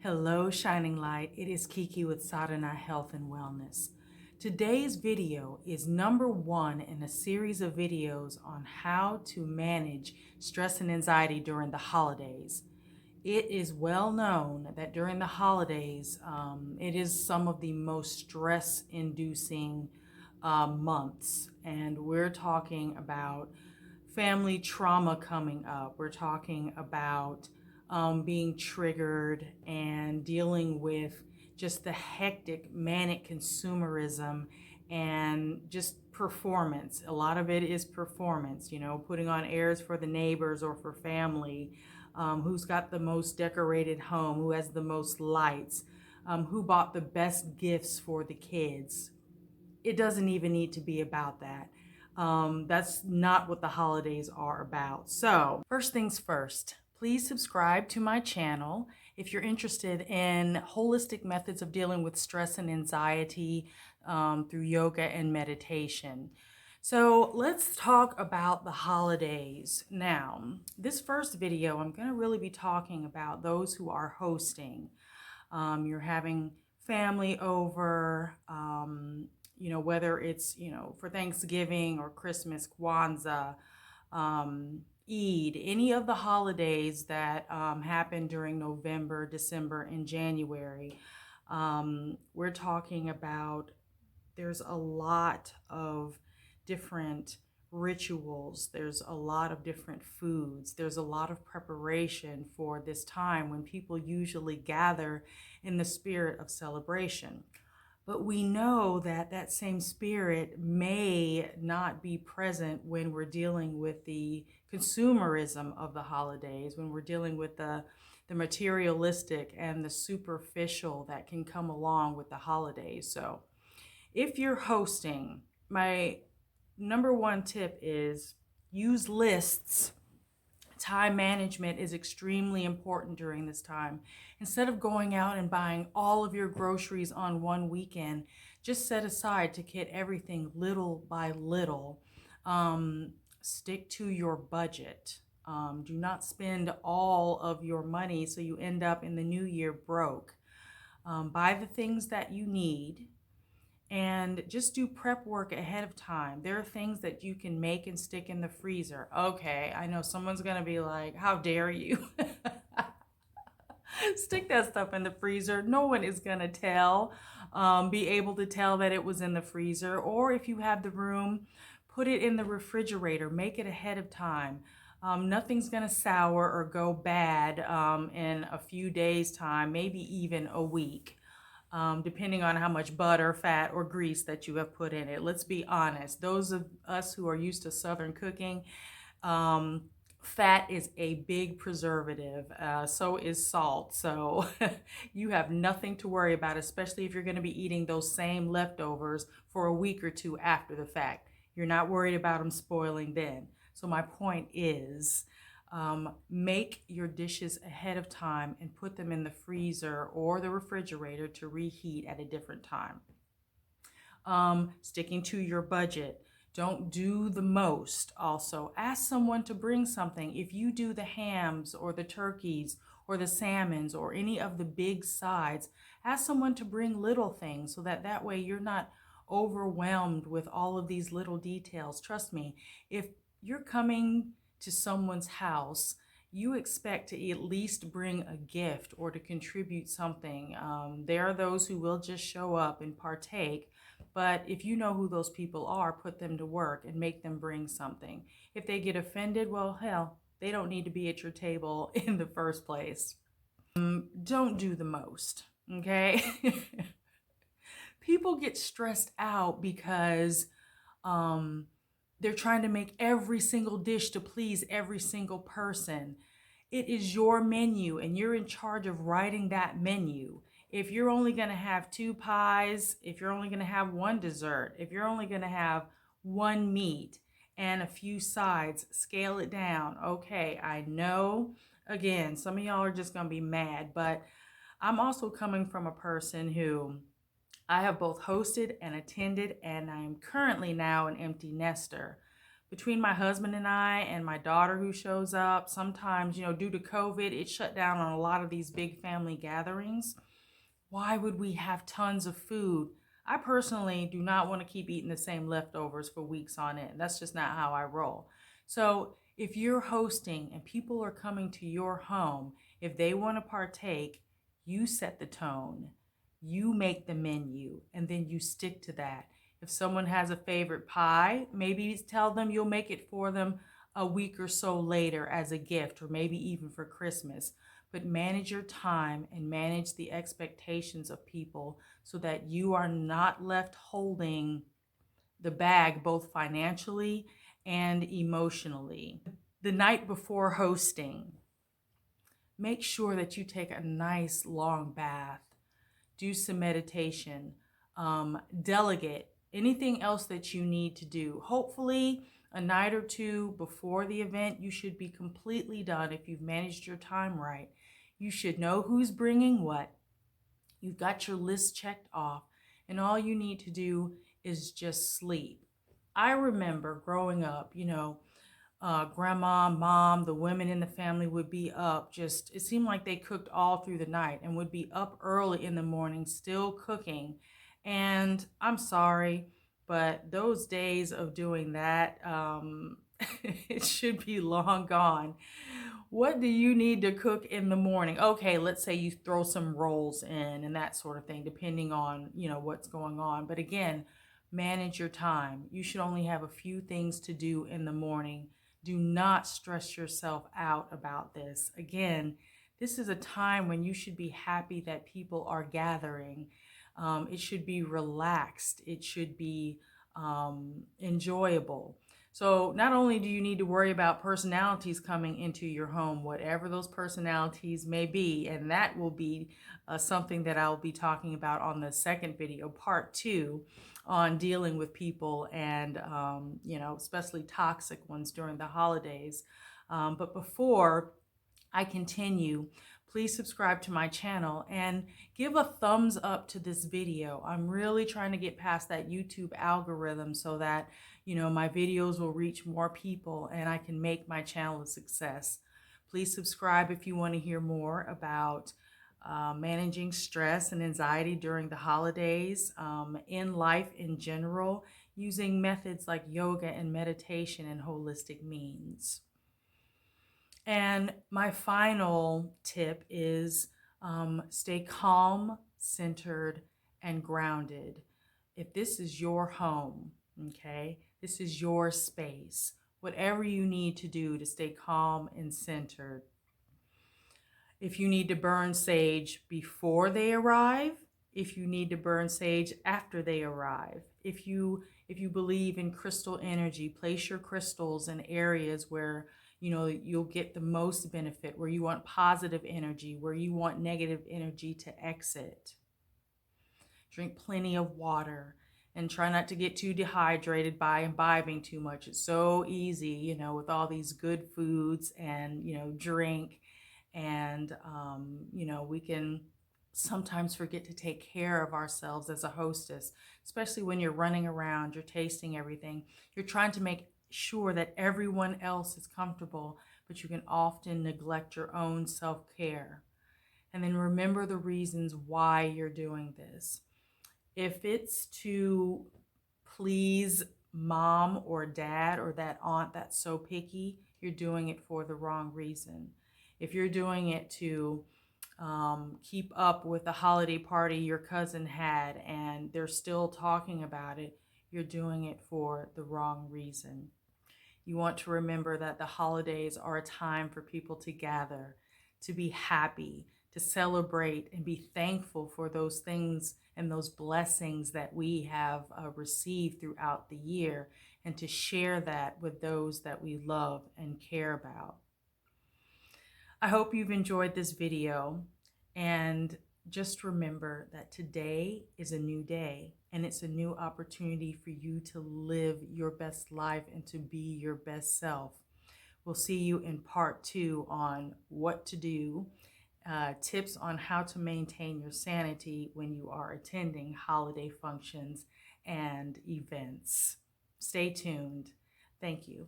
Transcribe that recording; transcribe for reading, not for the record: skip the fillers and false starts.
Hello, Shining Light. It is Kiki with Sadhana Health and Wellness. Today's video is number one in a series of videos on how to manage stress and anxiety during the holidays. It is well known that during the holidays, it is some of the most stress-inducing months. And we're talking about family trauma coming up. We're talking about being triggered and dealing with just the hectic, manic consumerism and just performance. A lot of it is performance, putting on airs for the neighbors or for family, who's got the most decorated home, who has the most lights, who bought the best gifts for the kids. It doesn't even need to be about that. That's not what the holidays are about. So, first things first, please subscribe to my channel if you're interested in holistic methods of dealing with stress and anxiety through yoga and meditation. So let's talk about the holidays. Now, this first video, I'm going to really be talking about those who are hosting. You're having family over, whether it's, for Thanksgiving or Christmas, Kwanzaa, Eid, any of the holidays that happen during November, December, and January. We're talking about there's a lot of different rituals. There's a lot of different foods. There's a lot of preparation for this time when people usually gather in the spirit of celebration. But we know that that same spirit may not be present when we're dealing with the consumerism of the holidays, when we're dealing with the materialistic and the superficial that can come along with the holidays. So if you're hosting, my number one tip is use lists. Time management is extremely important during this time. Instead of going out and buying all of your groceries on one weekend, just set aside to get everything little by little. Stick to your budget. Do not spend all of your money so you end up in the new year broke. Buy the things that you need and just do prep work ahead of time. There are things that you can make and stick in the freezer. Okay, I know someone's gonna be like, how dare you? Stick that stuff in the freezer. No one is gonna be able to tell that it was in the freezer. Or if you have the room, put it in the refrigerator. Make it ahead of time. Nothing's gonna sour or go bad in a few days' time, maybe even a week. Depending on how much butter, fat, or grease that you have put in it. Let's be honest. Those of us who are used to Southern cooking, fat is a big preservative. So is salt. So you have nothing to worry about, especially if you're going to be eating those same leftovers for a week or two after the fact. You're not worried about them spoiling then. So my point is, make your dishes ahead of time and put them in the freezer or the refrigerator to reheat at a different time. Sticking to your budget. Don't do the most. Also, ask someone to bring something. If you do the hams or the turkeys or the salmons or any of the big sides, ask someone to bring little things so that way you're not overwhelmed with all of these little details. Trust me, if you're coming to someone's house, you expect to at least bring a gift or to contribute something. There are those who will just show up and partake, but if you know who those people are, put them to work and make them bring something. If they get offended, well, hell, they don't need to be at your table in the first place. Don't do the most, okay? People get stressed out because they're trying to make every single dish to please every single person. It is your menu and you're in charge of writing that menu. If you're only going to have 2 pies, if you're only going to have 1 dessert, if you're only going to have 1 meat and a few sides, scale it down. Okay, I know, again, some of y'all are just going to be mad, but I'm also coming from a person who I have both hosted and attended, and I'm currently now an empty nester. Between my husband and I and my daughter who shows up, sometimes, due to COVID, it shut down on a lot of these big family gatherings. Why would we have tons of food? I personally do not want to keep eating the same leftovers for weeks on end. That's just not how I roll. So if you're hosting and people are coming to your home, if they want to partake, you set the tone, you make the menu, and then you stick to that. If someone has a favorite pie, maybe tell them you'll make it for them a week or so later as a gift, or maybe even for Christmas. But manage your time and manage the expectations of people so that you are not left holding the bag both financially and emotionally. The night before hosting, make sure that you take a nice long bath, do some meditation, delegate anything else that you need to do. Hopefully, a night or two before the event, you should be completely done if you've managed your time right. You should know who's bringing what. You've got your list checked off, and all you need to do is just sleep. I remember growing up, grandma, mom, the women in the family would be up. It seemed like they cooked all through the night and would be up early in the morning still cooking. And I'm sorry, but those days of doing that, it should be long gone. What do you need to cook in the morning? Okay, let's say you throw some rolls in and that sort of thing, depending on, what's going on. But again, manage your time. You should only have a few things to do in the morning. Do not stress yourself out about this. Again, this is a time when you should be happy that people are gathering. It should be relaxed. It should be enjoyable. So not only do you need to worry about personalities coming into your home, whatever those personalities may be, and that will be something that I'll be talking about on the second video, part 2, on dealing with people and, especially toxic ones during the holidays. But before I continue, please subscribe to my channel and give a thumbs up to this video. I'm really trying to get past that YouTube algorithm so that, my videos will reach more people and I can make my channel a success. Please subscribe if you want to hear more about managing stress and anxiety during the holidays, in life in general, using methods like yoga and meditation and holistic means. And my final tip is stay calm, centered, and grounded. If this is your home, okay, this is your space, whatever you need to do to stay calm and centered. If you need to burn sage before they arrive, if you need to burn sage after they arrive, if you believe in crystal energy, place your crystals in areas where you'll get the most benefit, where you want positive energy, where you want negative energy to exit. Drink plenty of water and try not to get too dehydrated by imbibing too much. It's so easy, with all these good foods and, drink. And, we can sometimes forget to take care of ourselves as a hostess, especially when you're running around, you're tasting everything. You're trying to make sure that everyone else is comfortable, but you can often neglect your own self-care. And then remember the reasons why you're doing this. If it's to please mom or dad or that aunt that's so picky, you're doing it for the wrong reason. If you're doing it to keep up with the holiday party your cousin had and they're still talking about it, you're doing it for the wrong reason. You want to remember that the holidays are a time for people to gather, to be happy, to celebrate and be thankful for those things and those blessings that we have received throughout the year, and to share that with those that we love and care about. I hope you've enjoyed this video, and just remember that today is a new day and it's a new opportunity for you to live your best life and to be your best self. We'll see you in part 2 on what to do, tips on how to maintain your sanity when you are attending holiday functions and events. Stay tuned. Thank you.